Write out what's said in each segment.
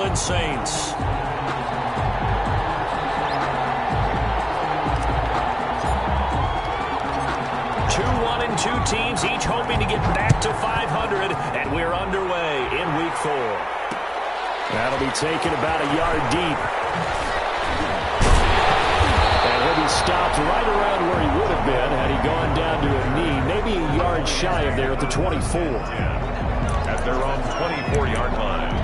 Orleans Saints. Two teams each hoping to get back to 500, and we're underway in Week 4. That'll be taken about a yard deep. And he'll be stopped right around where he would have been had he gone down to a knee, maybe a yard shy of there at the 24. At their own 24-yard line.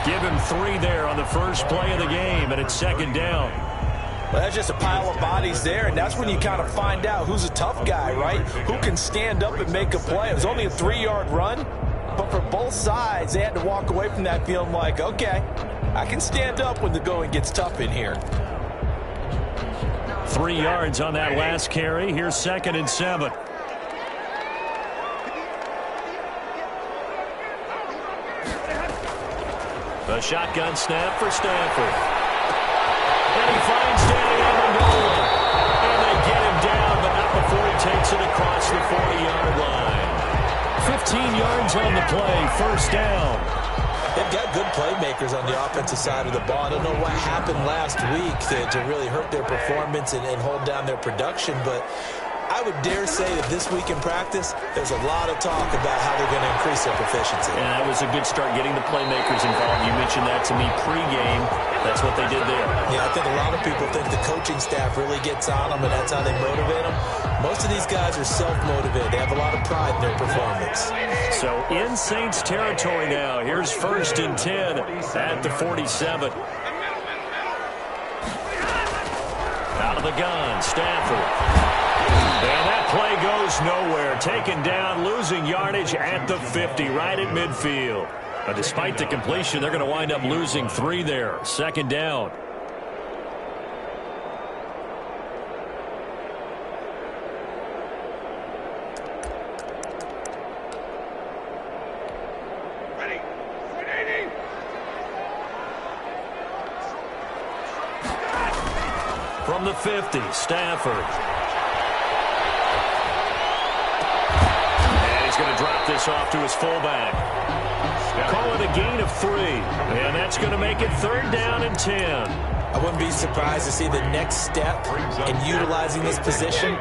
Give him 3 there on the first play of the game, and it's second down. Well, that's just a pile of bodies there, and that's when you kind of find out who's a tough guy, right? Who can stand up and make a play. It was only a 3-yard run, but for both sides, they had to walk away from that feeling like, okay, I can stand up when the going gets tough in here. 3 yards on that last carry. Here's 2nd and 7. A shotgun snap for Stanford. And he finds Danny Amendola. And they get him down, but not before he takes it across the 40-yard line. 15 yards on the play, first down. They've got good playmakers on the offensive side of the ball. I don't know what happened last week to really hurt their performance and hold down their production, but I would dare say that this week in practice, there's a lot of talk about how they're going to increase their proficiency. And that was a good start, getting the playmakers involved. You mentioned that to me pregame. That's what they did there. Yeah, I think a lot of people think the coaching staff really gets on them, and that's how they motivate them. Most of these guys are self-motivated. They have a lot of pride in their performance. So in Saints territory now. Here's 1st and 10 at the 47. Out of the gun, Stafford. And that play goes nowhere. Taken down, losing yardage at the 50, right at midfield. But despite the completion, they're going to wind up losing 3 there. Second down. From the 50, Stafford. He's going to drop this off to his fullback. Call it a gain of 3. And that's going to make it 3rd down and 10. I wouldn't be surprised to see the next step in utilizing this position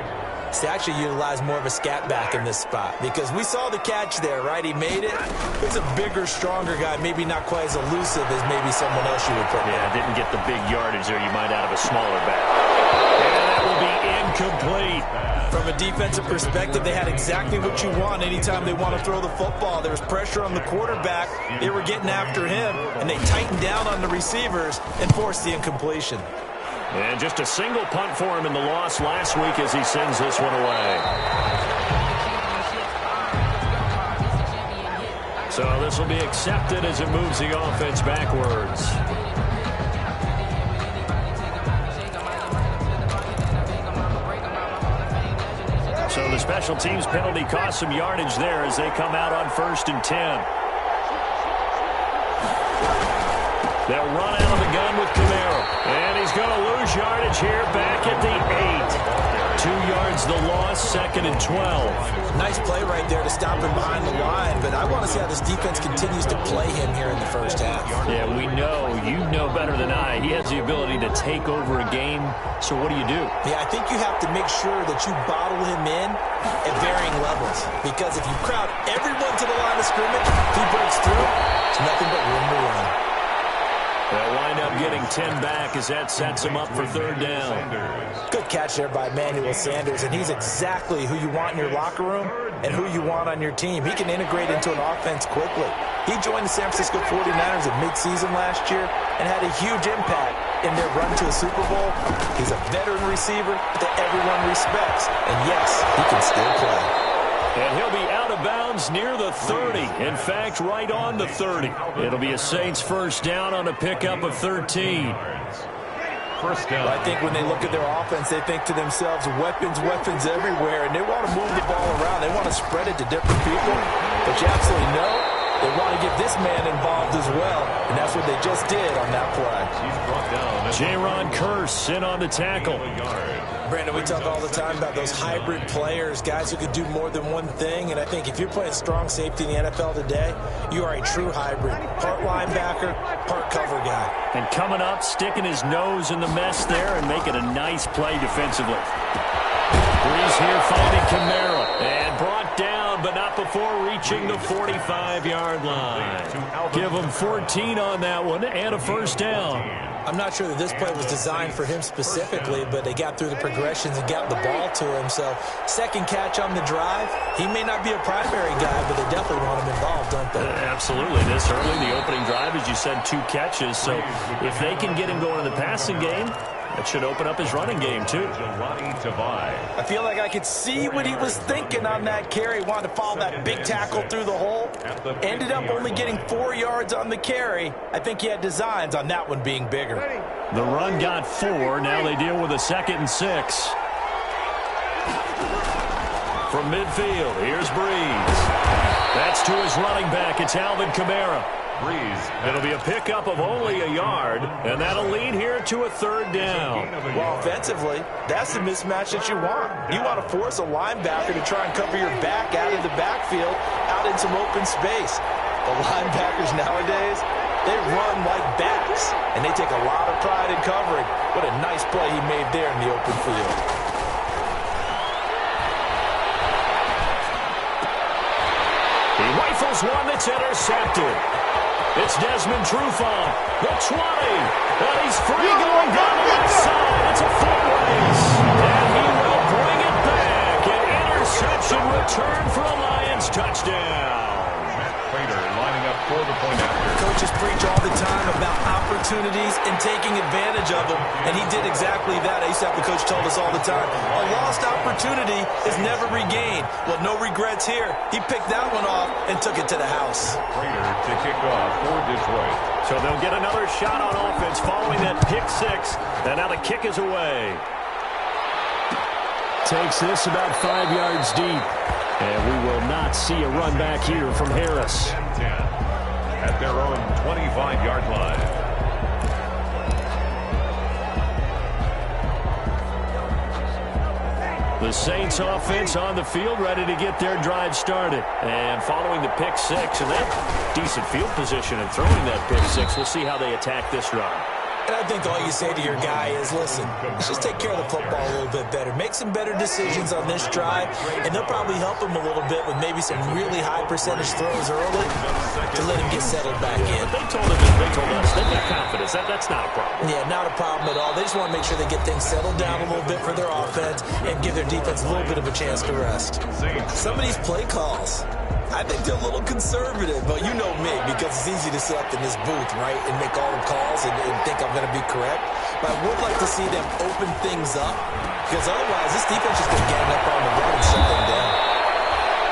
is to actually utilize more of a scat back in this spot. Because we saw the catch there, right? He made it. He's a bigger, stronger guy, maybe not quite as elusive as maybe someone else you would put there. Yeah, didn't get the big yardage there you might out of a smaller back. And that will be incomplete. From a defensive perspective, they had exactly what you want anytime they want to throw the football. There was pressure on the quarterback. They were getting after him, and they tightened down on the receivers and forced the incompletion. And just a single punt for him in the loss last week as he sends this one away. So this will be accepted as it moves the offense backwards. So the special teams penalty cost some yardage there as they come out on 1st and 10. They'll run out of the gun with Camaro. And he's going to lose yardage here back at the 8. 2 yards the loss, 2nd and 12. Nice play right there to stop him behind the line, but I want to see how this defense continues to play him here in the first half. Yeah, we know. You know better than I. He has the ability to take over a game. So what do you do? Yeah, I think you have to make sure that you bottle him in at varying levels. Because if you crowd everyone to the line of scrimmage, if he breaks through, it's nothing but room to run. They'll wind up getting 10 back as that sets him up for 3rd down. Good catch there by Emmanuel Sanders, and he's exactly who you want in your locker room and who you want on your team. He can integrate into an offense quickly. He joined the San Francisco 49ers at midseason last year and had a huge impact in their run to a Super Bowl. He's a veteran receiver that everyone respects, and yes, he can still play. And he'll be out of bounds near the 30. In fact, right on the 30. It'll be a Saints first down on a pickup of 13. First down. I think when they look at their offense, they think to themselves, weapons, weapons everywhere, and they want to move the ball around. They want to spread it to different people. But you absolutely know They want to get this man involved as well, and that's what they just did on that play. He's brought down. Jaron Kearse in on the tackle. Brandon, we talk all the time about those hybrid players, guys who could do more than one thing, and I think if you're playing strong safety in the NFL today, you are a true hybrid. Part linebacker, part cover guy. And coming up, sticking his nose in the mess there and making a nice play defensively. Breeze here finding Kamara, and brought down, but not before reaching the 45-yard line. Give him 14 on that one and a first down. I'm not sure that this play was designed for him specifically, but they got through the progressions and got the ball to him. So second catch on the drive. He may not be a primary guy, but they definitely want him involved, don't they? Absolutely. This early, the opening drive, as you said, 2 catches. So if they can get him going in the passing game, that should open up his running game, too. I feel like I could see what he was thinking on that carry. Wanted to follow that big tackle through the hole. Ended up only getting 4 yards on the carry. I think he had designs on that one being bigger. The run got 4. Now they deal with a 2nd and 6. From midfield, here's Breeze. That's to his running back. It's Alvin Kamara. Breeze. It'll be a pickup of only a yard, and that'll lead here to a 3rd down. Well, offensively, that's the mismatch that you want. You want to force a linebacker to try and cover your back out of the backfield, out in some open space. The linebackers nowadays, they run like backs, and they take a lot of pride in covering. What a nice play he made there in the open field. He rifles one that's intercepted. It's Desmond Trufant, the 20, and he's free going down the left side. It's a foot race, and he will bring it back. An interception return for a Lions touchdown. Matt Prater lining up for the point after. Coaches preach all the time about opportunities and taking advantage of them, and he did exactly that. I used to have the coach told us all the time, a lost opportunity is never regained. Well, no regrets here. He picked that one off and took it to the house. Prater to kick off for Detroit. So they'll get another shot on offense following that pick 6, and now the kick is away. Takes this about 5 yards deep, and we will not see a run back here from Harris. 10 at their own 25-yard line. The Saints offense on the field, ready to get their drive started. And following the pick 6, and that decent field position and throwing that pick 6, we'll see how they attack this run. And I think all you say to your guy is, listen, let's just take care of the football a little bit better. Make some better decisions on this drive, and they'll probably help him a little bit with maybe some really high percentage throws early to let him get settled back in. But they told us they've got confidence. That's not a problem. Yeah, not a problem at all. They just want to make sure they get things settled down a little bit for their offense and give their defense a little bit of a chance to rest. Some of these play calls, I think they're a little conservative, but you know me, because it's easy to sit up in this booth, right, and make all the calls and think I'm going to be correct. But I would like to see them open things up, because otherwise this defense is going to gang up on the run and shut them down.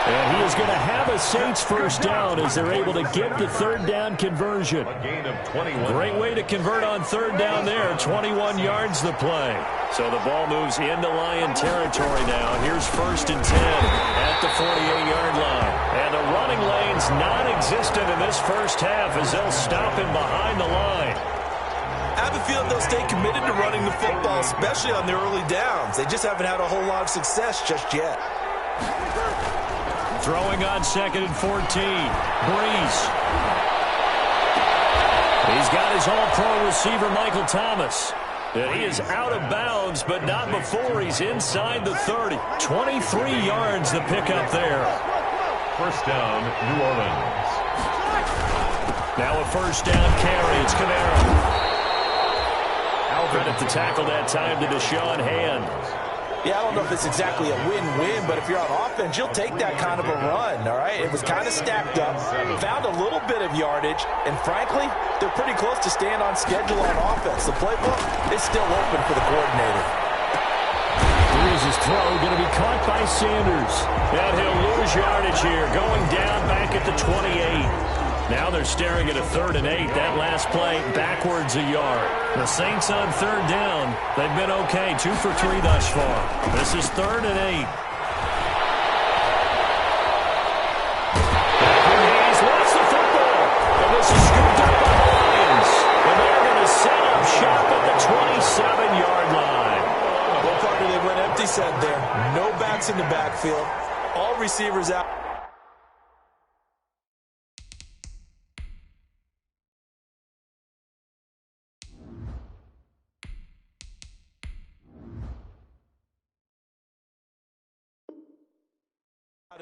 And he is going to have a Saints first down as they're able to get the 3rd down conversion. A gain of 21. Great way to convert on 3rd down there. 21 yards the play. So the ball moves into Lion territory now. Here's 1st and 10 at the 48-yard line. And the running lane's non-existent in this first half as they'll stop him behind the line. I have a feeling they'll stay committed to running the football, especially on their early downs. They just haven't had a whole lot of success just yet. Throwing on 2nd and 14. Breeze. He's got his all-pro receiver, Michael Thomas. And he is out of bounds, but not before he's inside the 30. 23 yards the pickup there. First down, New Orleans. Now a first down carry. It's Kamara. Credit the tackle that time to Deshaun Hand. Yeah, I don't know if it's exactly a win-win, but if you're on offense, you'll take that kind of a run, all right? It was kind of stacked up, found a little bit of yardage, and frankly, they're pretty close to staying on schedule on offense. The playbook is still open for the coordinator. Breeze's throw going to be caught by Sanders. And he'll lose yardage here, going down back at the 28. Now they're staring at a 3rd and 8. That last play backwards a yard. The Saints on 3rd down. They've been okay, 2 for 3 thus far. This is 3rd and 8. He's lost the football. backfield. All receivers out.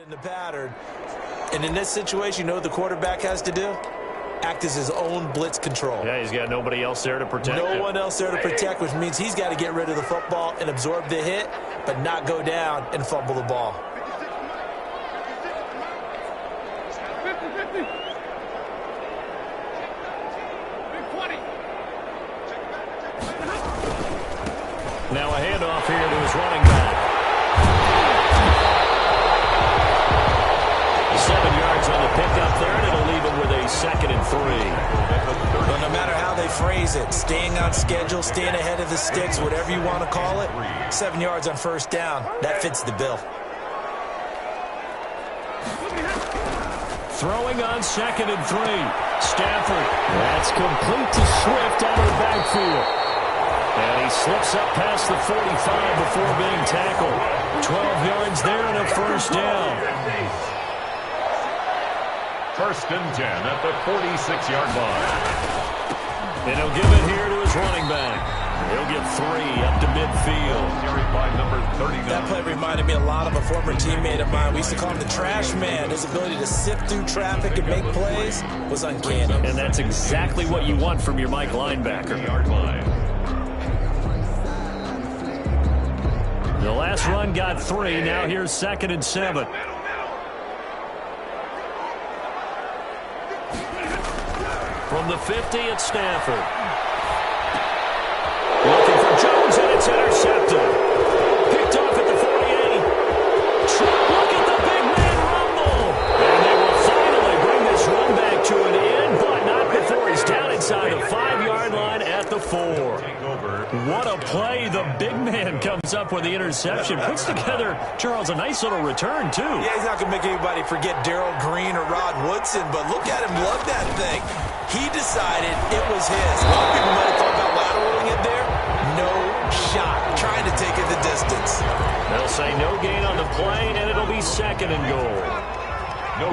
In the pattern. And in this situation, you know what the quarterback has to do? Act as his own blitz control. Yeah, he's got nobody else there to protect him. No one else there to protect, which means he's got to get rid of the football and absorb the hit, but not go down and fumble the ball. Now a handoff here to his running back. 7 yards on the pickup there, and it'll leave him with a 2nd and 3. Well, no matter how they phrase it, staying on schedule, staying ahead of the sticks, whatever you want to call it, 7 yards on first down, that fits the bill. Throwing on 2nd and 3. Stafford. That's complete to Swift out of the backfield. And he slips up past the 45 before being tackled. 12 yards there and a first down. 1st and 10 at the 46-yard line. And he'll give it here to his running back. He'll get 3 up to midfield. Carried by number 39. That play reminded me a lot of a former teammate of mine. We used to call him the trash man. His ability to sift through traffic and make plays was uncanny. And that's exactly what you want from your Mike linebacker. Yard line. The last run got 3. Now here's 2nd and 7. From the 50, it's Stafford. Looking for Jones, and it's intercepted. Picked off at the 48. Look at the big man rumble. And they will finally bring this run back to an end, but not before he's down inside the 5-yard line at the 4. What a play. The big man comes up with the interception. Puts together, Charles, a nice little return, too. Yeah, he's not going to make anybody forget Darrell Green or Rod Woodson, but look at him love that thing. He decided it was his. A lot of people might have thought about lateraling it there. No shot. Trying to take it the distance. They'll say no gain on the play, and it'll be 2nd and goal.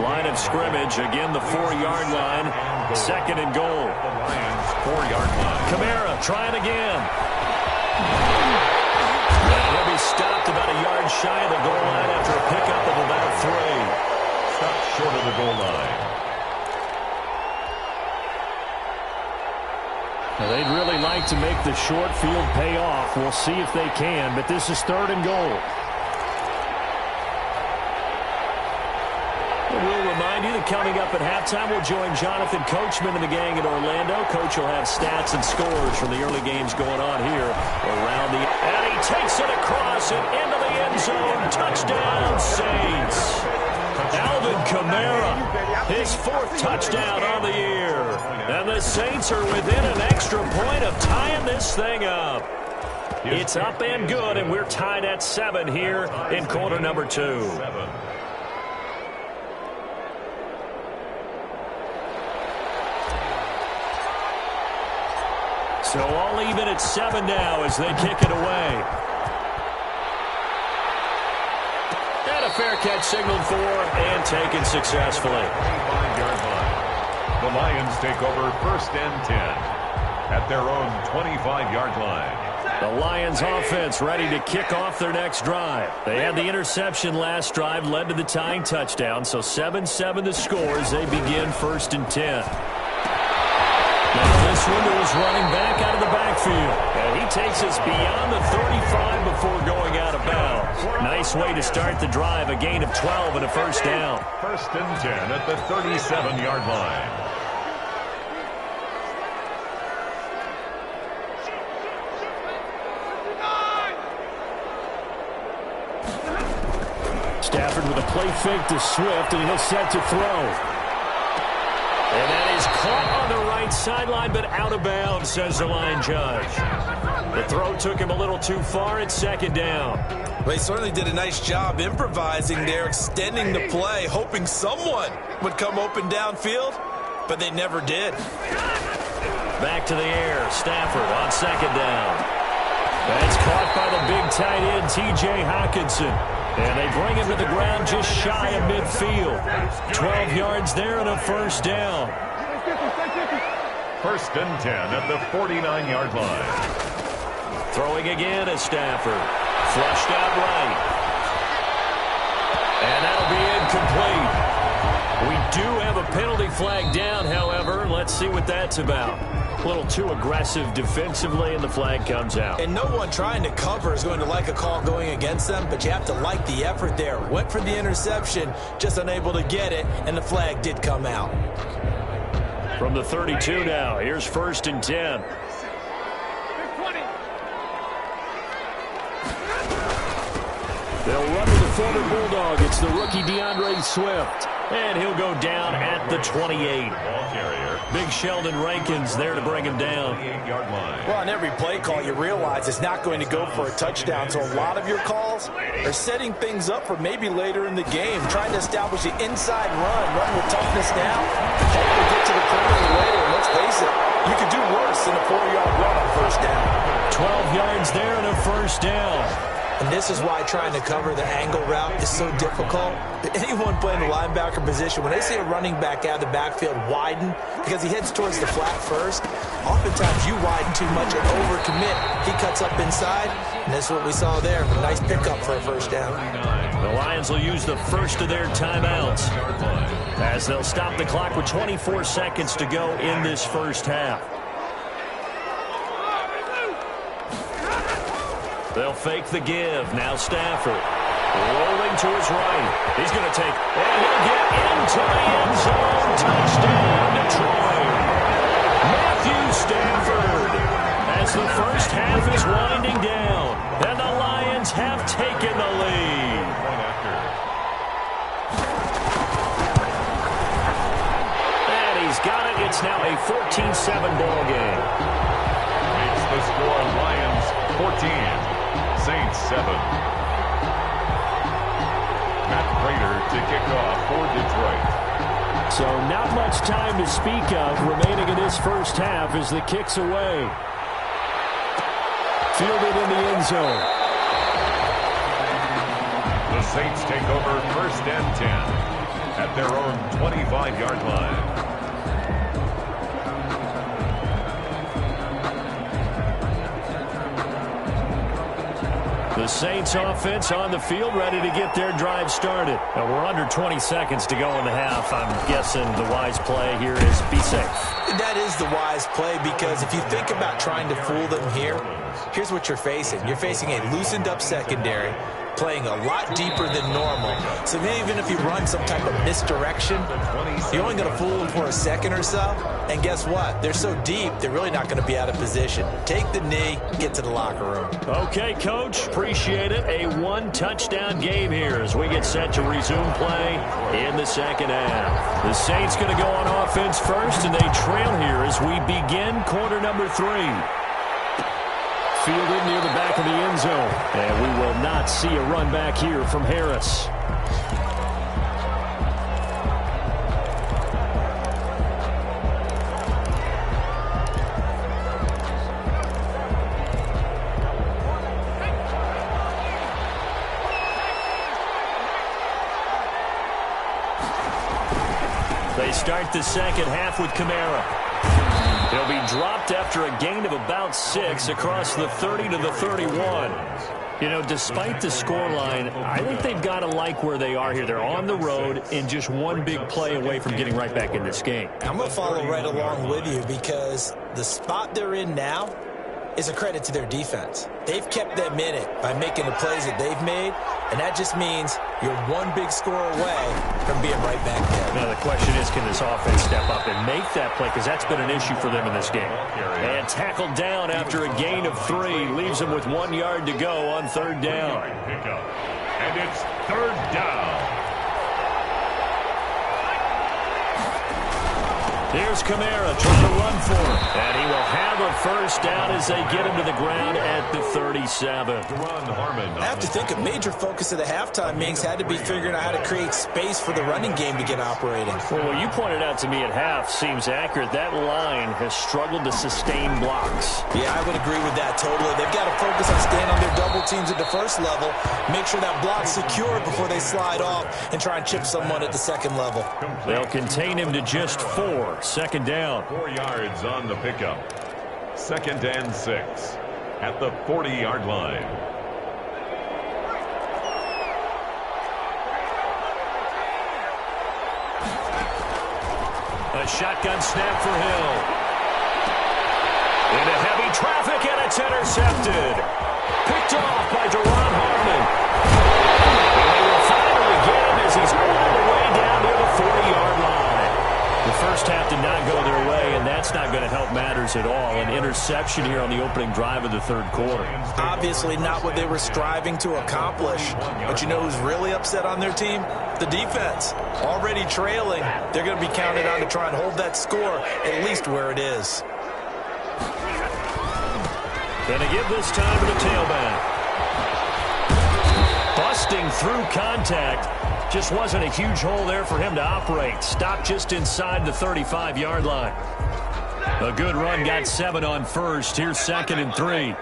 Line of scrimmage, again the 4-yard line. 2nd and goal. The Lions 4-yard line. Kamara trying again. And he'll be stopped about a yard shy of the goal line after a pickup of about 3. Stopped short of the goal line. Now, they'd really like to make the short field pay off. We'll see if they can, but this is 3rd and goal. We'll remind you that coming up at halftime, we'll join Jonathan Coachman and the gang in Orlando. Coach will have stats and scores from the early games going on here around the... And he takes it across and into the end zone. Touchdown, Saints. Alvin Kamara, his 4th touchdown on the year. And the Saints are within an extra point of tying this thing up. It's up and good, and we're tied at 7 here in quarter number 2. So all even at 7 now as they kick it away. And a fair catch signaled for and taken successfully. 25-yard line. The Lions take over 1st and 10 at their own 25-yard line. The Lions offense ready to kick off their next drive. They had the interception last drive, led to the tying touchdown, so 7-7 the score as they begin 1st and 10. Now this one to his running back out of the backfield. And he takes us beyond the 35 before going out of bounds. Nice way to start the drive, a gain of 12 and a first down. 1st and 10 at the 37-yard line. Stafford with a play fake to Swift, and he'll set to throw. And that is caught on the right sideline, but out of bounds, says the line judge. The throw took him a little too far at 2nd down. Well, he certainly did a nice job improvising there, extending the play, hoping someone would come open downfield, but they never did. Back to the air, Stafford on 2nd down. That's caught by the big tight end, T.J. Hockenson. And they bring him to the ground just shy of midfield. 12 yards there and a first down. First and 10 at the 49-yard line. Throwing again is Stafford. Flushed out right. And that'll be incomplete. We do have a penalty flag down, however. Let's see what that's about. A little too aggressive defensively, and the flag comes out. And no one trying to cover is going to like a call going against them, but you have to like the effort there. Went for the interception, just unable to get it, and the flag did come out. From the 32 now, here's first and 10. They'll run with the former Bulldog. It's the rookie DeAndre Swift. And he'll go down at the 28. Ball carrier. Big Sheldon Rankins there to bring him down. 28-yard line. Well, on every play call, you realize it's not going to go for a touchdown. So a lot of your calls are setting things up for maybe later in the game, trying to establish the inside run with toughness now, hoping to get to the perimeter later. And let's face it, you could do worse than a 4-yard run on first down. 12 yards there and a first down. And this is why trying to cover the angle route is so difficult. Anyone playing the linebacker position, when they see a running back out of the backfield widen because he heads towards the flat first, oftentimes you widen too much and overcommit. He cuts up inside, and that's what we saw there. A nice pickup for a first down. The Lions will use the first of their timeouts as they'll stop the clock with 24 seconds to go in this first half. They'll fake the give. Now Stafford rolling to his right. He's going to take, and he'll get into the end zone. Touchdown, Detroit. Matthew Stafford. As the first half is winding down, and the Lions have taken the lead. And he's got it. It's now a 14-7 ball game. Makes the score Lions 14. Saints 7. Matt Prater to kick off for Detroit. So not much time to speak of remaining in this first half as the kick's away. Fielded in the end zone. The Saints take over first and 10 at their own 25-yard line. The Saints offense on the field, ready to get their drive started. Now we're under 20 seconds to go in the half. I'm guessing the wise play here is be safe. That is the wise play, because if you think about trying to fool them here, here's what you're facing. You're facing a loosened up secondary, playing a lot deeper than normal. So even if you run some type of misdirection, you're only going to fool them for a second or so. And guess what? They're so deep, they're really not going to be out of position. Take the knee, get to the locker room. Okay, Coach. Appreciate it. A one-touchdown game here as we get set to resume play in the second half. The Saints going to go on offense first, and they trail here as we begin quarter number 3. Fielded near the back of the end zone. And we will not see a run back here from Harris. They start the second half with Kamara. He'll be dropped after a gain of about 6 across the 30 to the 31. You know, despite the scoreline, I think they've got to like where they are here. They're on the road and just one big play away from getting right back in this game. I'm going to follow right along with you, because the spot they're in now is a credit to their defense. They've kept them in it by making the plays that they've made, and that just means you're one big score away from being right back there. Now the question is, can this offense step up and make that play, because that's been an issue for them in this game. And tackled down after a gain of 3, leaves them with 1 yard to go on third down. And it's third down. Here's Kamara trying to run for it. And he will have a first down as they get him to the ground at the 37. I have to think a major focus of the halftime meetings had to be figuring out how to create space for the running game to get operating. Well, what you pointed out to me at half seems accurate. That line has struggled to sustain blocks. Yeah, I would agree with that totally. They've got to focus on staying on their double teams at the first level, make sure that block's secure before they slide off and try and chip someone at the second level. They'll contain him to just 4. Second down. 4 yards on the pickup. 2nd and 6 at the 40-yard line. A shotgun snap for Hill. Into heavy traffic, and it's intercepted. Picked off by Duron Harmon. And they will finally get him as he's all the way down near the 40-yard line. The first half did not go their way, and that's not going to help matters at all. An interception here on the opening drive of the third quarter. Obviously not what they were striving to accomplish. But you know who's really upset on their team? The defense. Already trailing, they're going to be counted on to try and hold that score at least where it is. Going to give this time to the tailback. Busting through contact. Just wasn't a huge hole there for him to operate. Stopped just inside the 35-yard line. A good run, got 7 on first. Here's 2nd and 3.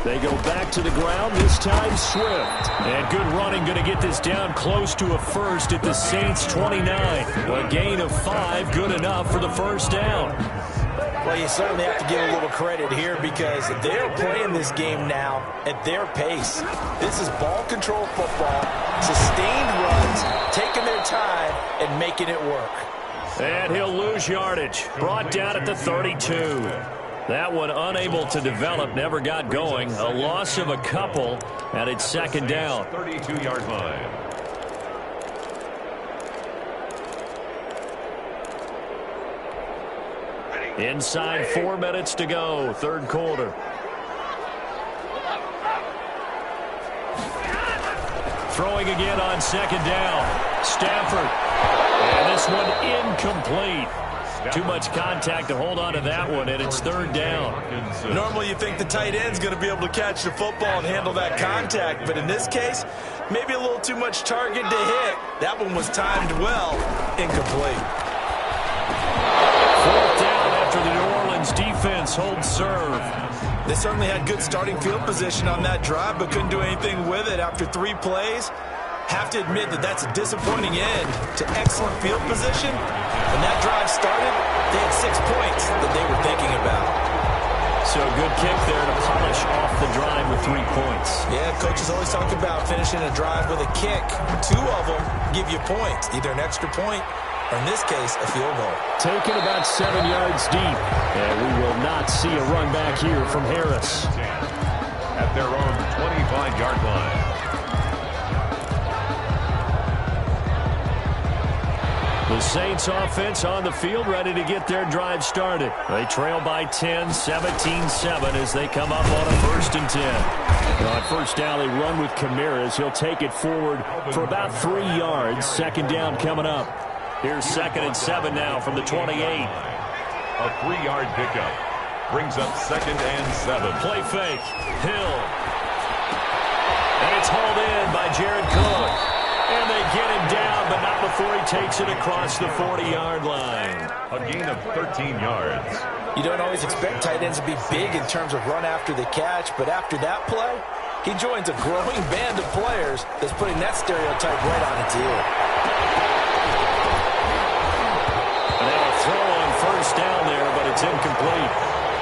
They go back to the ground, this time Swift. And good running, going to get this down close to a first at the Saints 29. A gain of 5, good enough for the first down. Well, you certainly have to give a little credit here because they're playing this game now at their pace. This is ball control football, sustained runs, taking their time and making it work. And he'll lose yardage. Brought down at the 32. That one unable to develop, never got going. A loss of a couple, and it's 2nd down. 32-yard line. Inside 4 minutes to go, third quarter. Throwing again on 2nd down. Stafford. And this one incomplete. Too much contact to hold on to that one, and it's 3rd down. Normally you think the tight end's going to be able to catch the football and handle that contact, but in this case, maybe a little too much target to hit. That one was timed well, incomplete. 4th down after the New Orleans defense holds serve. They certainly had good starting field position on that drive, but couldn't do anything with it after 3 plays. Have to admit that that's a disappointing end to excellent field position. When that drive started, they had 6 points that they were thinking about. So a good kick there to polish off the drive with 3 points. Yeah, coaches always talk about finishing a drive with a kick. 2 of them give you points, either an extra point or, in this case, a field goal. Taken about 7 yards deep. And we will not see a run back here from Harris. At their own 25-yard line. The Saints offense on the field, ready to get their drive started. They trail by 10, 17-7 as they come up on a 1st and 10. On first down, they run with Camaras. He'll take it forward for about 3 yards. 2nd down coming up. Here's 2nd and 7 now from the 28. A 3-yard pickup brings up 2nd and 7. Play fake. Hill. And it's hauled in by Jared Cook. And they get him down, but not before he takes it across the 40-yard line. A gain of 13 yards. You don't always expect tight ends to be big in terms of run after the catch, but after that play, he joins a growing band of players that's putting that stereotype right on its ear. And a throw on first down there, but it's incomplete.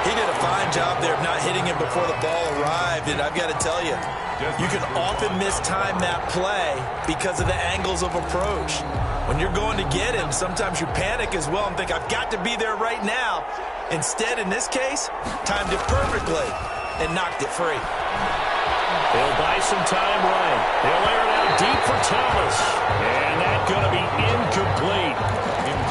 He did a fine job there of not hitting him before the ball arrived, and I've got to tell you, you can often mistime that play because of the angles of approach. When you're going to get him, sometimes you panic as well and think, I've got to be there right now. Instead, in this case, timed it perfectly and knocked it free. He'll buy some time right. He'll air it out deep for Thomas. And that's going to be incomplete.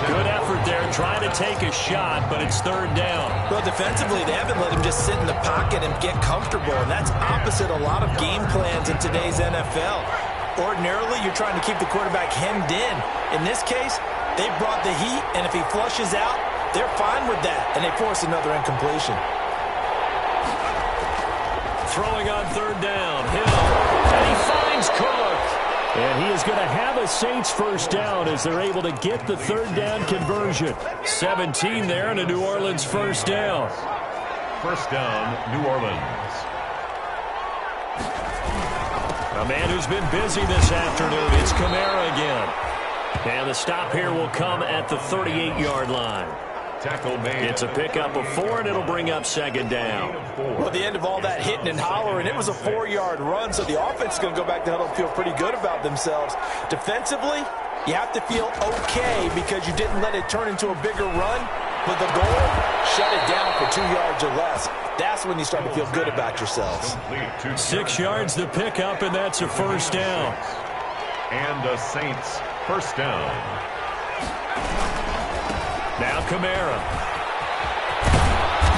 Good effort there trying to take a shot, but it's 3rd down. Well, defensively, they haven't let him just sit in the pocket and get comfortable, and that's opposite a lot of game plans in today's NFL. Ordinarily, you're trying to keep the quarterback hemmed in. In this case, They brought the heat, and if he flushes out, they're fine with that, and they force another incompletion. Throwing on third down, Hill, and he finds Cook. And he is going to have a Saints first down as they're able to get the third down conversion. 17 there and a New Orleans first down. First down, New Orleans. A man who's been busy this afternoon, it's Kamara again. And the stop here will come at the 38-yard line. Tackle made. It's a pickup of 4, and it'll bring up second down. Well, at the end of all that hitting and hollering, it was a 4-yard run, so the offense is going to go back to huddle and feel pretty good about themselves. Defensively, you have to feel okay because you didn't let it turn into a bigger run, but the goal, shut it down for 2 yards or less. That's when you start to feel good about yourselves. 6 yards the pickup, and that's a first down. And the Saints first down. Now Kamara.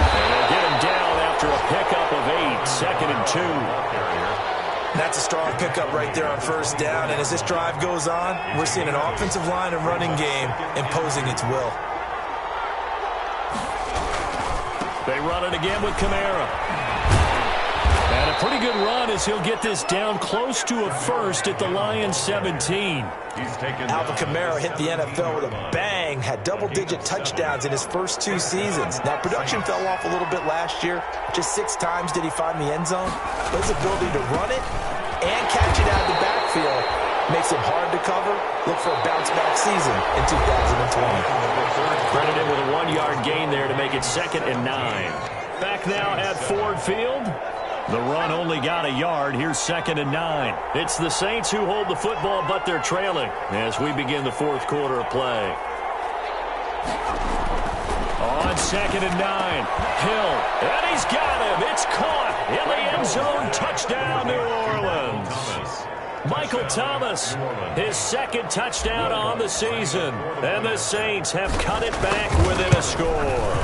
And they'll get him down after a pickup of 8, 2nd and 2. That's a strong pickup right there on first down, and as this drive goes on, we're seeing an offensive line and running game imposing its will. They run it again with Kamara. And a pretty good run as he'll get this down close to a first at the Lions 17. Alvin Kamara hit the NFL with a bang, had double-digit touchdowns in his first 2 seasons. Now, production fell off a little bit last year. Just 6 times did he find the end zone. But his ability to run it and catch it out of the backfield makes him hard to cover. Look for a bounce-back season in 2020. Credited with a 1-yard gain there to make it 2nd and 9. Back now at Ford Field. The run only got a yard. Here's 2nd and 9. It's the Saints who hold the football, but they're trailing as we begin the 4th quarter of play. On 2nd and 9, Hill, and he's got him. It's caught in the end zone. Touchdown, New Orleans. Michael Thomas, his 2nd touchdown on the season. And the Saints have cut it back within a score.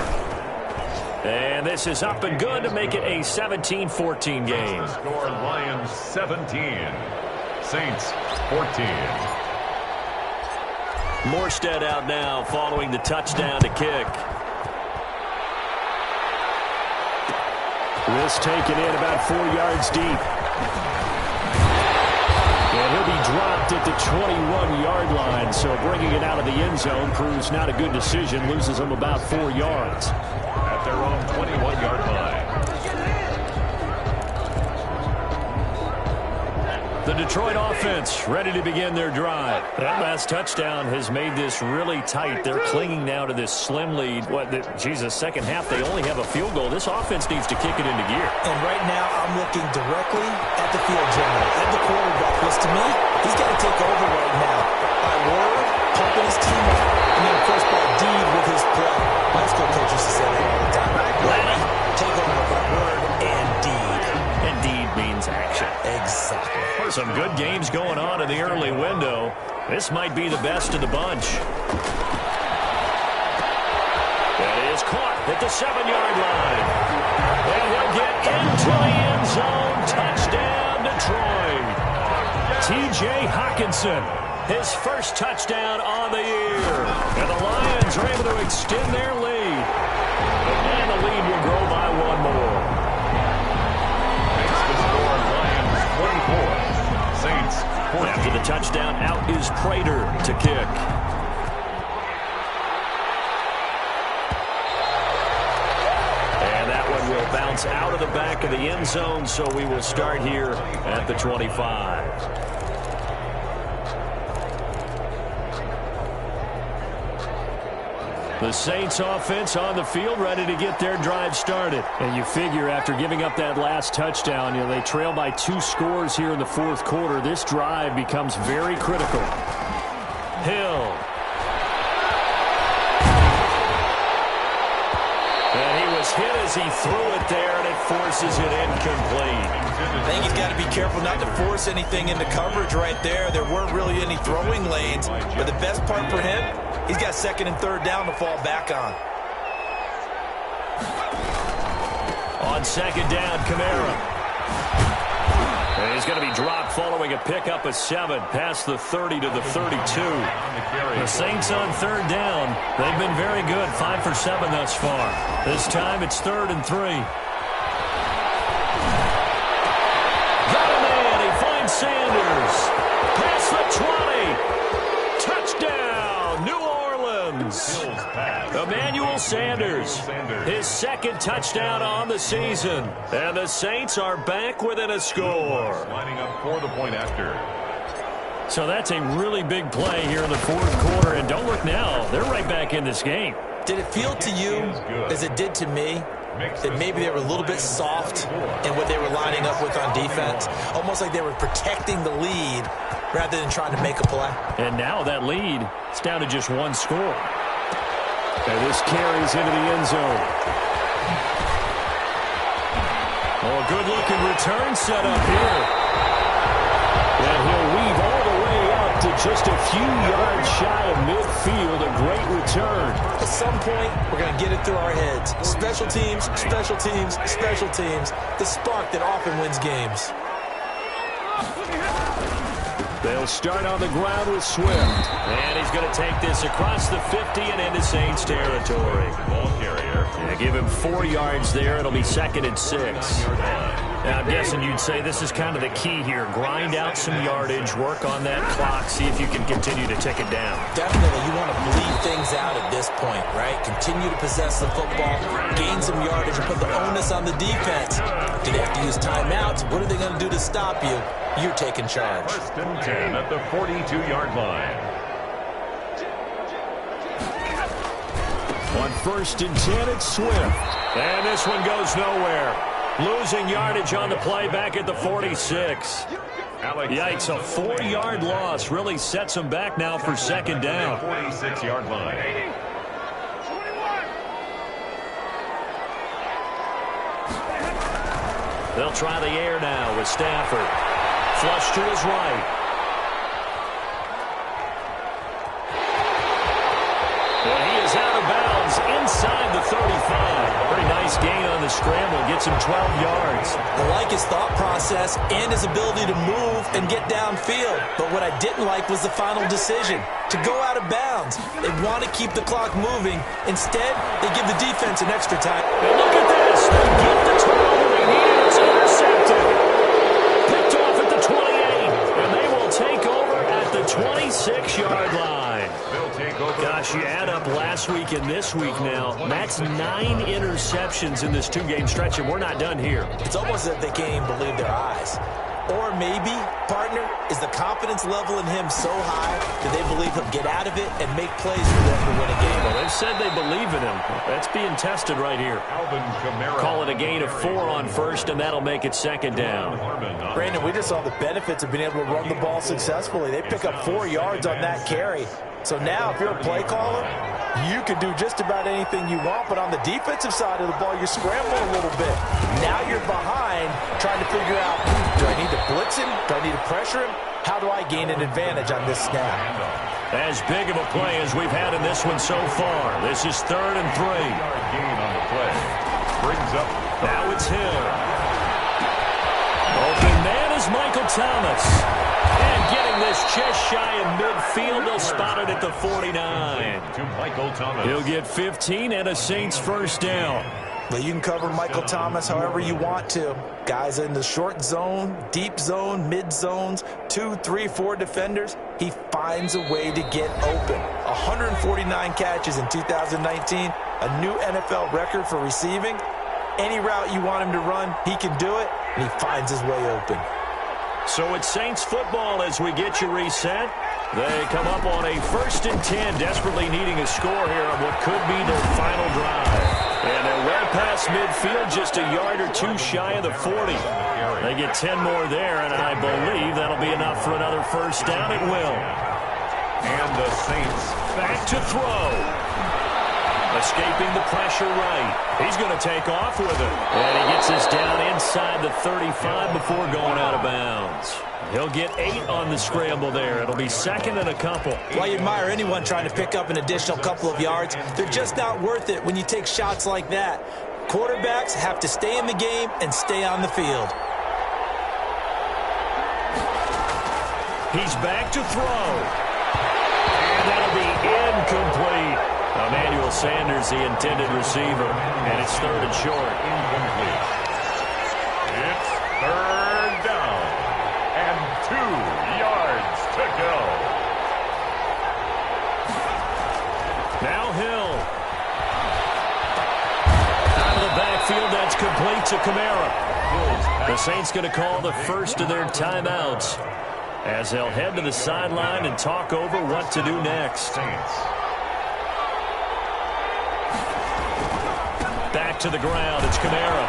And this is up and good to make it a 17-14 game. Score Lions 17, Saints 14. Morstead out now following the touchdown to kick. This taken in about 4 yards deep. And he'll be dropped at the 21-yard line, so bringing it out of the end zone proves not a good decision, loses him about 4 yards. At their own 21-yard line. The Detroit offense ready to begin their drive. That last touchdown has made this really tight. They're clinging now to this slim lead. Second half, they only have a field goal. This offense needs to kick it into gear. And right now, I'm looking directly at the field general, at the quarterback. Because to me, he's got to take over right now. By word, pumping his team up, and then, of course, by deed with his play. High school coaches used to say that all the time. Lenny, take over by word and deed. And deed means action. Exactly. Some good games going on in the early window. This might be the best of the bunch. That is caught at the 7-yard line. And he'll get into the end zone. Touchdown, Detroit. T.J. Hockenson, his first touchdown on the year. And the Lions are able to extend their lead. And the lead will grow by 1 more. Makes the score Lions 24. Saints 14. After the touchdown, out is Prater to kick. And that one will bounce out of the back of the end zone, so we will start here at the 25. The Saints offense on the field ready to get their drive started. And you figure after giving up that last touchdown, they trail by 2 scores here in the 4th quarter. This drive becomes very critical. Hill. And he was hit as he threw it there, and it forces it incomplete. I think he's got to be careful not to force anything into coverage right there. There weren't really any throwing lanes. But the best part for him, he's got 2nd and 3rd down to fall back on. On 2nd down, Kamara. And he's going to be dropped following a pickup of 7 past the 30 to the 32. The Saints on third down. They've been very good, 5 for 7 thus far. This time it's 3rd and 3. Got a man. He finds Sanders. Past the 20. Touchdown, New Orleans. Emmanuel Sanders, his 2nd touchdown on the season. And the Saints are back within a score. Lining up for the point after. So that's a really big play here in the 4th quarter. And don't look now, they're right back in this game. Did it feel to you, as it did to me, that maybe they were a little bit soft in what they were lining up with on defense? Almost like they were protecting the lead rather than trying to make a play. And now that lead is down to just 1 score. And this carries into the end zone. Oh, a good-looking return set up here. And he'll weave all the way up to just a few yards shy of midfield. A great return. At some point, we're going to get it through our heads. Special teams, special teams, special teams. The spark that often wins games. They'll start on the ground with Swift. And he's going to take this across the 50 and into Saints territory. Ball carrier. Yeah, give him 4 yards there. It'll be 2nd and 6. Now, I'm guessing you'd say this is kind of the key here. Grind out some yardage, work on that clock, see if you can continue to tick it down. Definitely, you want to bleed things out at this point, right? Continue to possess the football, gain some yardage, and put the onus on the defense. Do they have to use timeouts? What are they going to do to stop you? You're taking charge. 1st and 10 at the 42-yard line. On 1st and 10, it's Swift. And this one goes nowhere. Losing yardage on the play back at the 46. Yikes, a 4-yard loss really sets them back now for 2nd down. 46-yard line. They'll try the air now with Stafford. Flush to his right. And he is out of bounds inside the 35. Pretty nice gain on the scramble. Gets him 12 yards. I like his thought process and his ability to move and get downfield. But what I didn't like was the final decision, to go out of bounds. They want to keep the clock moving. Instead, they give the defense an extra time. And look at this. They get the turnover they need. It's intercepted. Picked off at the 28. And they will take over at the 26-yard line. Gosh, you add up last week and this week now. That's 9 interceptions in this 2-game stretch, and we're not done here. It's almost as if they can't even believe their eyes. Or maybe, partner, is the confidence level in him so high that they believe he'll get out of it and make plays for them to win a game. Well, they've said they believe in him. That's being tested right here. Call it a gain of 4 on 1st, and that'll make it 2nd down. Brandon, we just saw the benefits of being able to run the ball successfully. They pick up 4 yards on that carry. So now, if you're a play caller, you can do just about anything you want, but on the defensive side of the ball, you're scrambling a little bit. Now you're behind, trying to figure out, do I need to blitz him? Do I need to pressure him? How do I gain an advantage on this snap? As big of a play as we've had in this one so far. This is 3rd and 3. Gain on the play. Brings up. Now it's Hill. Open man is Michael Thomas. And getting this just shy of midfield, they'll spot it at the 49. To Michael Thomas. He'll get 15 and a Saints 1st down. Well, you can cover Michael Thomas however you want to. Guys in the short zone, deep zone, mid zones, 2, 3, 4 defenders. He finds a way to get open. 149 catches in 2019, a new NFL record for receiving. Any route you want him to run, he can do it, and he finds his way open. So it's Saints football as we get you reset. They come up on a 1st and 10, desperately needing a score here on what could be their final drive. And they're well past midfield, just a yard or 2 shy of the 40. They get 10 more there, and I believe that'll be enough for another 1st down. It will. And the Saints back to throw. Escaping the pressure right. He's going to take off with it. And he gets this down inside the 35 before going out of bounds. He'll get 8 on the scramble there. It'll be 2nd and a couple. Well, you admire anyone trying to pick up an additional couple of yards. They're just not worth it when you take shots like that. Quarterbacks have to stay in the game and stay on the field. He's back to throw. And that'll be incomplete. Emmanuel Sanders, the intended receiver. And it's third and short. Incomplete. It's third down. And 2 yards to go. Now Hill. Out of the backfield, that's complete to Kamara. The Saints going to call the first of their timeouts as they'll head to the sideline and talk over what to do next. Back to the ground, it's Kamara.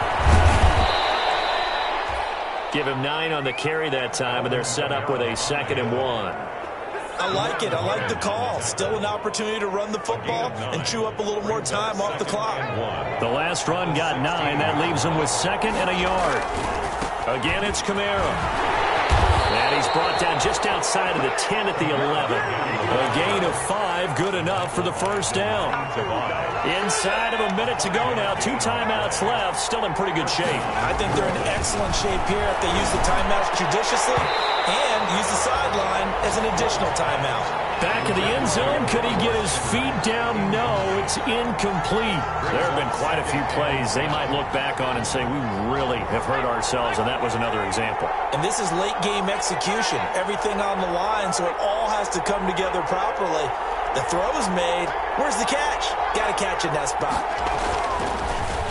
Give him 9 on the carry that time, and they're set up with a 2nd and 1. I like it. I like the call. Still an opportunity to run the football and chew up a little more time off the clock. The last run got 9. That leaves him with 2nd and a yard. Again, it's Kamara. And he's brought down just outside of the 10 at the 11. A gain of 5, good enough for the first down. Inside of a minute to go now. 2 timeouts left. Still in pretty good shape. I think they're in excellent shape here if they use the timeouts judiciously and use the sideline as an additional timeout. Back of the end zone. Could he get his feet down? No, it's incomplete. There have been quite a few plays they might look back on and say, we really have hurt ourselves, and that was another example. And this is late game execution. Everything on the line, so it all has to come together properly. The throw's made. Where's the catch? Got to catch in that spot.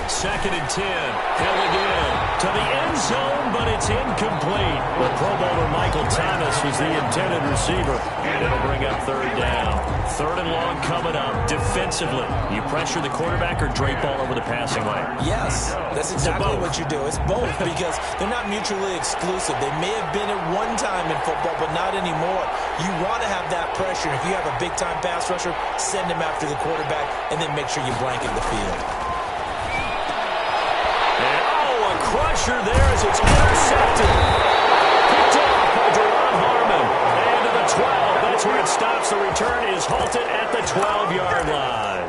2nd and 10. Hill again to the end zone, but it's incomplete. The Pro Bowler Michael Thomas was the intended receiver, and it'll bring up 3rd down. 3rd and long coming up. Defensively, you pressure the quarterback or drape all over the passing lane? Yes, that's exactly what you do. It's both because they're not mutually exclusive. They may have been at one time in football, but not anymore. You want to have that pressure. If you have a big-time pass rusher, send him after the quarterback, and then make sure you blanket the field. Crusher there as it's intercepted. Picked off by Deron Harmon. And to the 12. That's where it stops. The return is halted at the 12-yard line.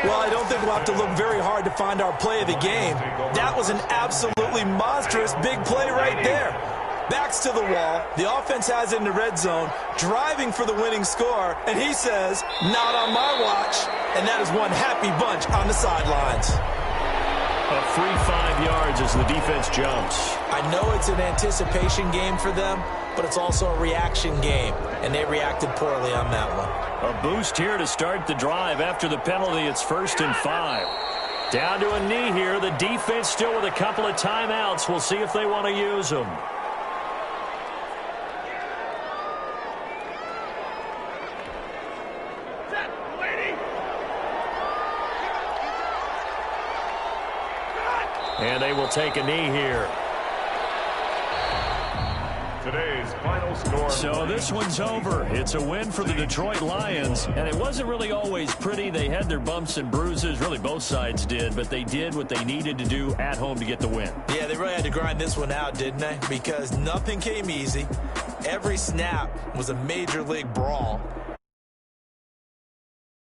Well, I don't think we'll have to look very hard to find our play of the game. That was an absolutely monstrous big play right there. Backs to the wall. The offense has it in the red zone, driving for the winning score. And he says, not on my watch. And that is one happy bunch on the sidelines. A free 5 yards as the defense jumps. I know it's an anticipation game for them, but it's also a reaction game, and they reacted poorly on that one. A boost here to start the drive. After the penalty, it's 1st and 5. Down to a knee here. The defense still with a couple of timeouts. We'll see if they want to use them. And they will take a knee here. Today's final score. So this one's over. It's a win for the Detroit Lions. And it wasn't really always pretty. They had their bumps and bruises. Really, both sides did. But they did what they needed to do at home to get the win. Yeah, they really had to grind this one out, didn't they? Because nothing came easy. Every snap was a major league brawl.